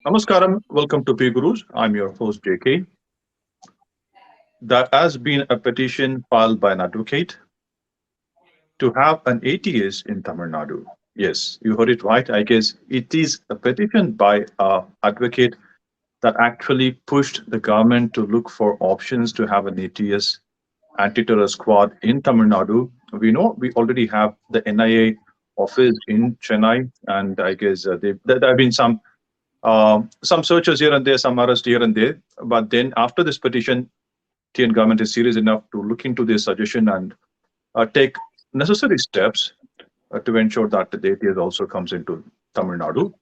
Namaskaram, welcome to PGurus. I'm your host JK. There has been a petition filed by an advocate to have an ATS in Tamil Nadu. Yes, you heard it right. I guess it is a petition by an advocate that actually pushed the government to look for options to have an ATS, anti-terror squad in Tamil Nadu. We know we already have the NIA office in Chennai, and I guess there have been some searches here and there, some arrests here and there. But then after this petition, TN government is serious enough to look into this suggestion and take necessary steps to ensure that the ATS also comes into Tamil Nadu.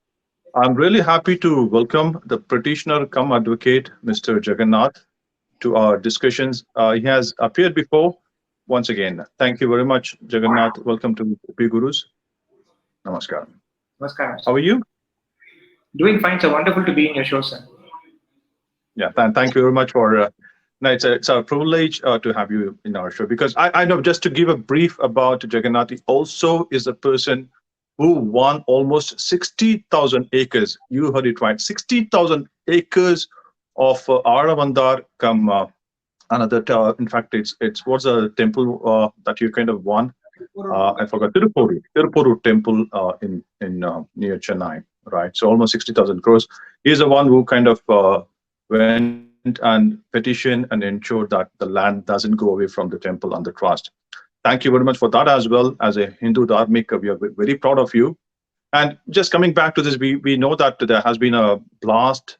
I'm really happy to welcome the petitioner come advocate, Mr. Jagannath, to our discussions. He has appeared before. Once again, thank you very much, Jagannath. Welcome to PGurus. Namaskar. Namaskaram. How are you? Doing fine, sir. Wonderful to be in your show, sir. Yeah, thank you very much for. No, it's a privilege to have you in our show because I know, just to give a brief about Jagannath, he also is a person who won almost 60,000 acres. You heard it right, 60,000 acres of Aravandar come another. In fact, it's what's a temple that you kind of won? I forgot, Tirupuru temple in near Chennai, right? So almost 60,000 crores. He's the one who kind of went and petitioned and ensured that the land doesn't go away from the temple and the trust. Thank you very much for that as well. As a Hindu Dharmik, we are very proud of you. And just coming back to this, we know that there has been a blast,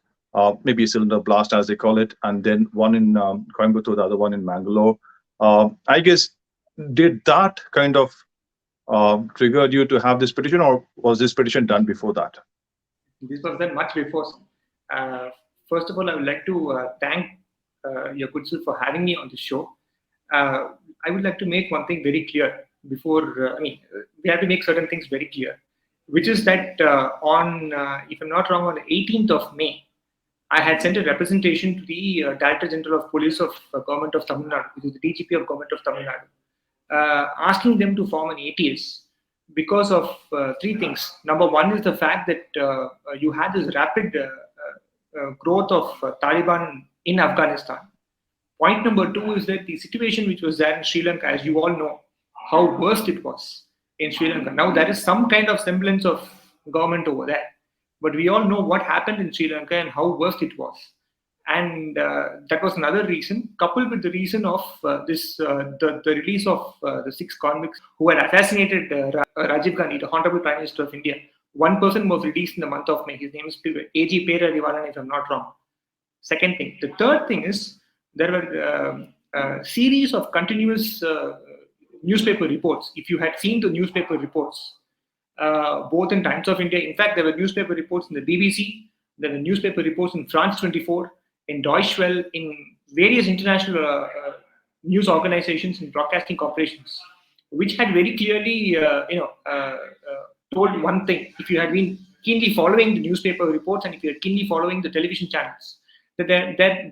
maybe a cylinder blast as they call it, and then one in Coimbatore, the other one in Mangalore. I guess, did that kind of trigger you to have this petition, or was this petition done before that? This was done much before. First of all, I would like to thank your good self for having me on the show. I would like to make one thing very clear before, we have to make certain things very clear, which is that if I'm not wrong, on the 18th of May, I had sent a representation to the Director General of Police of Government of Tamil Nadu, which is the DGP of Government of Tamil Nadu, asking them to form an ATS because of three things. Number one is the fact that you had this rapid growth of Taliban in Afghanistan. Point number two is that the situation which was there in Sri Lanka, as you all know, how worst it was in Sri Lanka. Now there is some kind of semblance of government over there, but we all know what happened in Sri Lanka and how worst it was. And that was another reason, coupled with the reason of the release of the 6 convicts who had assassinated Rajiv Gandhi, the Honorable Prime Minister of India. One person was released in the month of May. His name is 𝗣𝗚𝘂𝗍𝗪𝑽𝑎LN, if I'm not wrong. Second thing. The third thing is there were a series of continuous newspaper reports. If you had seen the newspaper reports, both in Times of India, in fact, there were newspaper reports in the BBC, there were newspaper reports in France 24, in Deutsche Welle, in various international news organizations and broadcasting corporations, which had very clearly, told one thing. If you had been keenly following the newspaper reports and if you are keenly following the television channels, that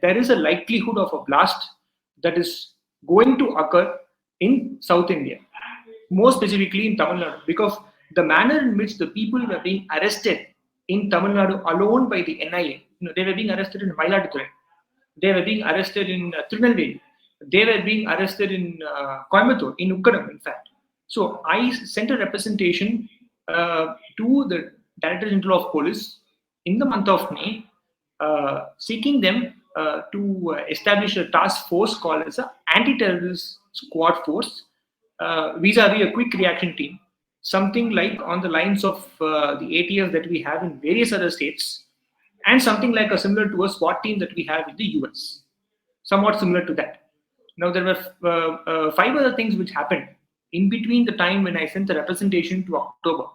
there is a likelihood of a blast that is going to occur in South India, more specifically in Tamil Nadu, because the manner in which the people were being arrested in Tamil Nadu alone by the NIA, they were being arrested in Mayiladuthurai, they were being arrested in Tirunelveli, they were being arrested in Coimbatore, in Ukkaram, in fact. So I sent a representation to the Director General of Police in the month of May, seeking them to establish a task force called as an Anti-Terrorism Squad force, vis-a-vis a quick reaction team, something like on the lines of the ATS that we have in various other states, and something like similar to a SWAT team that we have in the US, somewhat similar to that. Now there were 5 other things which happened in between the time when I sent the representation to October,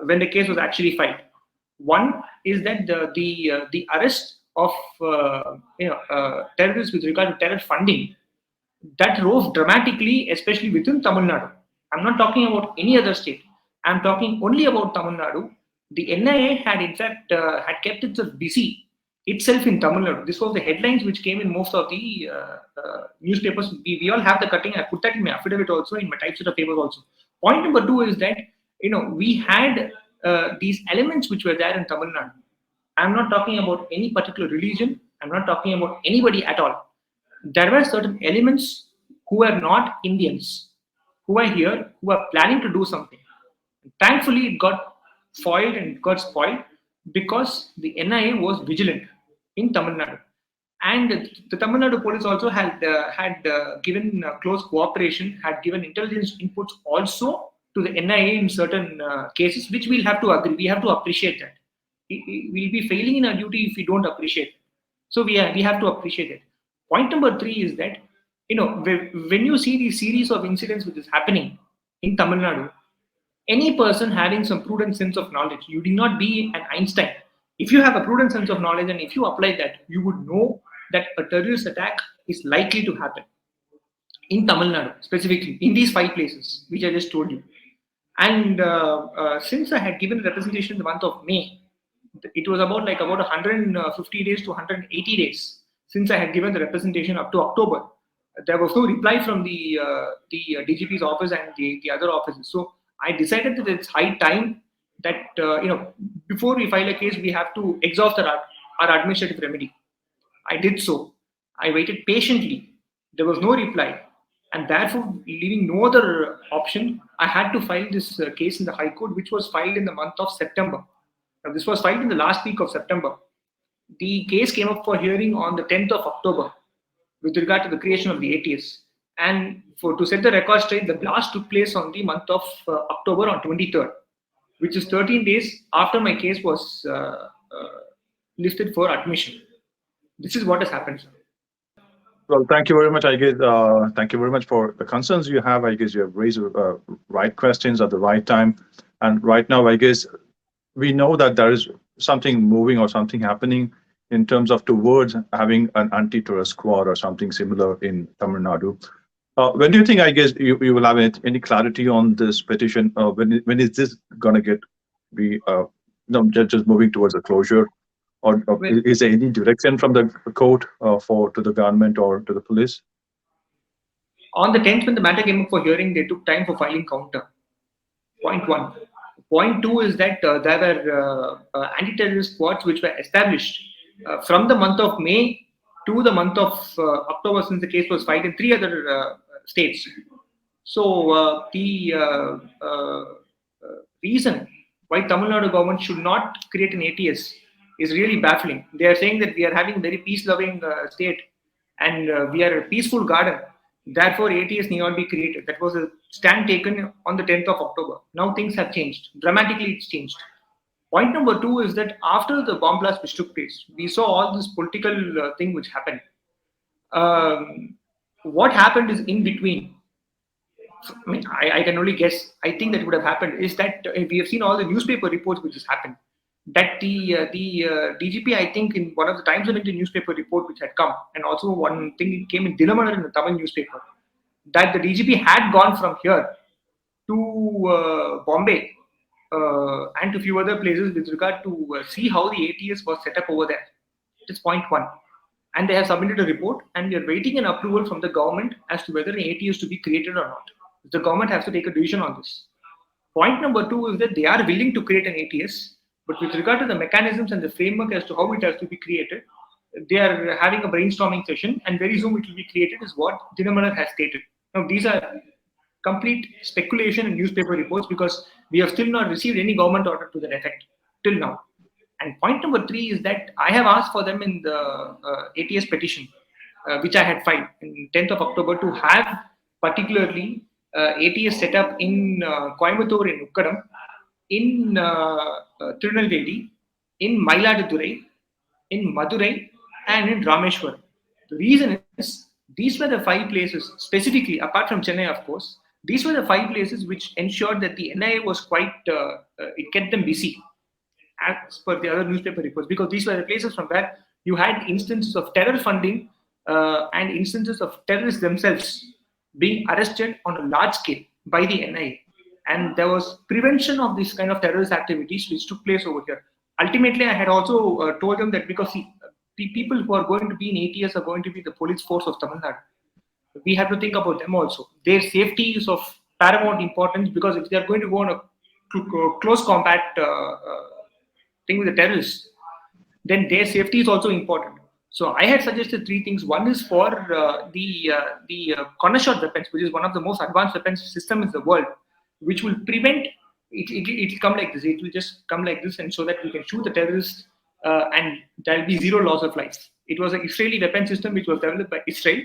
when the case was actually filed. One is that the arrest of terrorists with regard to terror funding, that rose dramatically, especially within Tamil Nadu. I'm not talking about any other state. I'm talking only about Tamil Nadu. The NIA had in fact had kept itself busy itself in Tamil Nadu. This was the headlines which came in most of the newspapers. We all have the cutting. I put that in my affidavit also, in my typeset of papers also. Point number 2 is that we had these elements which were there in Tamil Nadu, I'm not talking about any particular religion. I'm not talking about anybody at all. There were certain elements who are not Indians, who are here, who are planning to do something. Thankfully, it got foiled and it got spoiled because the NIA was vigilant in Tamil Nadu. And the Tamil Nadu police also had given close cooperation, had given intelligence inputs also to the NIA in certain cases, which we'll have to agree. We have to appreciate that. We'll be failing in our duty if we don't appreciate it. So we have to appreciate it. Point number 3 is that, when you see the series of incidents which is happening in Tamil Nadu, any person having some prudent sense of knowledge, you need not be an Einstein. If you have a prudent sense of knowledge and if you apply that, you would know that a terrorist attack is likely to happen in Tamil Nadu, specifically in these 5 places, which I just told you. And since I had given representation in the month of May, it was about 150 days to 180 days since I had given the representation up to October. There was no reply from the DGP's office and the other offices. So I decided that it's high time that before we file a case, we have to exhaust our administrative remedy. I did so. I waited patiently. There was no reply, and therefore, leaving no other option, I had to file this case in the High Court, which was filed in the month of September. Now, this was filed in the last week of September. The case came up for hearing on the 10th of October with regard to the creation of the ATS. And to set the record straight, the blast took place on the month of October on 23rd, which is 13 days after my case was listed for admission. This is what has happened, sir. Well, thank you very much. I guess thank you very much for the concerns you have. I guess you have raised right questions at the right time. And right now, I guess we know that there is something moving or something happening in terms of towards having an anti-terrorist squad or something similar in Tamil Nadu. When do you think, I guess, you will have any clarity on this petition? When is this going to be just moving towards a closure? Or is there any direction from the court to the government or to the police? On the 10th, when the matter came up for hearing, they took time for filing counter. Point 1. Point 2 is that there were anti-terrorist squads which were established from the month of May to the month of October, since the case was filed in 3 other states. So the reason why Tamil Nadu government should not create an ATS is really baffling. They are saying that we are having a very peace-loving state and we are a peaceful garden. Therefore, ATS need not be created. That was a stand taken on the 10th of October. Now things have changed. Dramatically, it's changed. Point number 2 is that after the bomb blast which took place, we saw all this political thing which happened. What happened is in between. I mean, I can only guess. I think that would have happened is that we have seen all the newspaper reports which has happened. That the DGP, I think, in one of the Times of India newspaper report which had come, and also one thing came in Dinamalar in the Tamil newspaper, that the DGP had gone from here to Bombay and to a few other places with regard to see how the ATS was set up over there. That's point 1. And they have submitted a report, and we are waiting an approval from the government as to whether an ATS to be created or not. The government has to take a decision on this. Point number 2 is that they are willing to create an ATS, but with regard to the mechanisms and the framework as to how it has to be created, they are having a brainstorming session, and very soon it will be created, is what Dinamalar has stated. Now, these are complete speculation and newspaper reports because we have still not received any government order to that effect till now. And point number 3 is that I have asked for them in the ATS petition, which I had filed in 10th of October, to have particularly ATS set up in Coimbatore, in Ukkadam, in Tirunelveli, in Mailaduthurai, in Madurai, and in Rameshwaram. The reason is these were the 5 places, specifically apart from Chennai, of course. These were the 5 places which ensured that the NIA was quite, it kept them busy, as per the other newspaper reports, because these were the places from where you had instances of terror funding and instances of terrorists themselves being arrested on a large scale by the NIA. And there was prevention of this kind of terrorist activities which took place over here. Ultimately, I had also told them that because the people who are going to be in ATS are going to be the police force of Tamil Nadu. We have to think about them also. Their safety is of paramount importance, because if they are going to go on a close combat thing with the terrorists, then their safety is also important. So I had suggested three things. One is for the corner shot weapons, which is one of the most advanced weapons system in the world, which will prevent it'll come like this. It will just come like this, and so that we can shoot the terrorists and there will be zero loss of lives. It was an Israeli weapon system which was developed by Israel,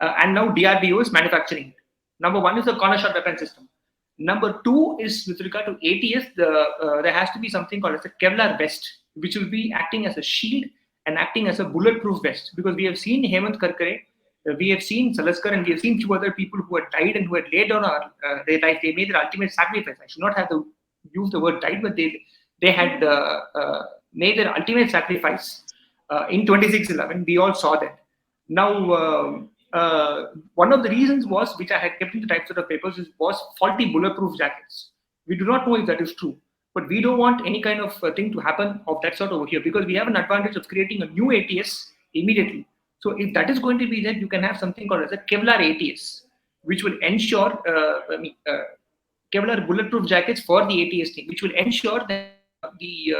and now DRDO is manufacturing it. Number one is the corner shot weapon system. Number two is with regard to ATS, there has to be something called as a Kevlar vest, which will be acting as a shield and acting as a bulletproof vest. Because we have seen Hemant Karkare, we have seen Salaskar, and we have seen few other people who had died and who had laid down their life. They made their ultimate sacrifice. I should not have to use the word died, but they had made their ultimate sacrifice in 26/11. We all saw that. Now, one of the reasons was, which I had kept in the typeset of papers, was faulty bulletproof jackets. We do not know if that is true, but we don't want any kind of thing to happen of that sort over here, because we have an advantage of creating a new ATS immediately. So if that is going to be there, you can have something called as a Kevlar ATS, which will ensure Kevlar bulletproof jackets for the ATS thing, which will ensure that the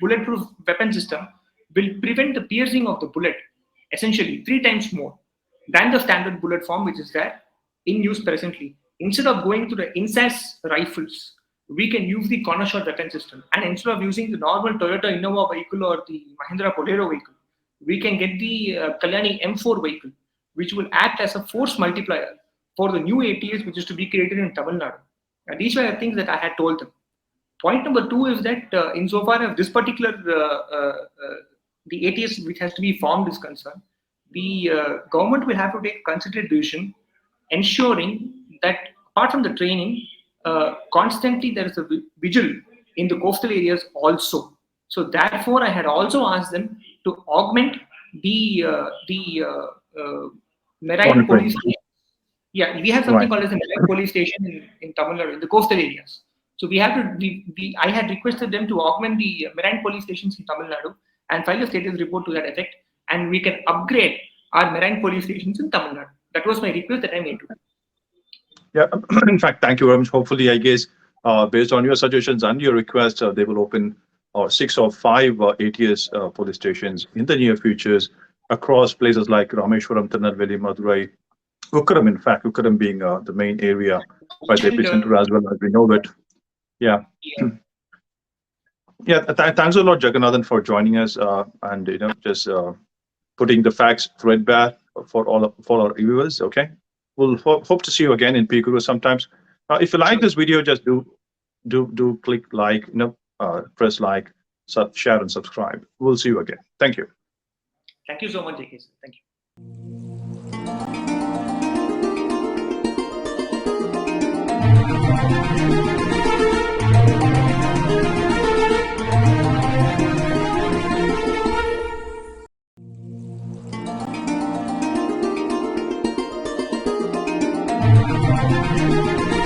bulletproof weapon system will prevent the piercing of the bullet essentially 3 times more than the standard bullet form which is there in use presently. Instead of going to the INSAS rifles, we can use the corner shot weapon system, and instead of using the normal Toyota Innova vehicle or the Mahindra Bolero vehicle, we can get the Kalyani M4 vehicle, which will act as a force multiplier for the new ATS which is to be created in Tamil Nadu. And these were the things that I had told them. Point number 2 is that insofar as this particular the ATS which has to be formed is concerned, the government will have to take considered decision, ensuring that apart from the training, constantly there is a vigil in the coastal areas also. So therefore, I had also asked them to augment the marine police station. Yeah, we have something called as the marine police station in Tamil Nadu, in the coastal areas. So we have to. I had requested them to augment the marine police stations in Tamil Nadu and file a status report to that effect, and we can upgrade our marine police stations in Tamil Nadu. That was my request that I made to them. Yeah, in fact, thank you very much. Hopefully, I guess, based on your suggestions and your request, they will open 6 or 5 ATS police stations in the near futures across places like Rameshwaram, Tirunelveli, Madurai, Ukkaram, in fact, Ukkaram being the main area by the epicenter as well as we know it. Yeah. Yeah, thanks a lot, Jagannathan, for joining us and just putting the facts threadbare for all our viewers. Okay, we'll hope to see you again in PGurus sometimes. If you like this video, just do click like, press like, share and subscribe. We'll see you again. Thank you. Thank you so much, JK. Thank you. Thank you.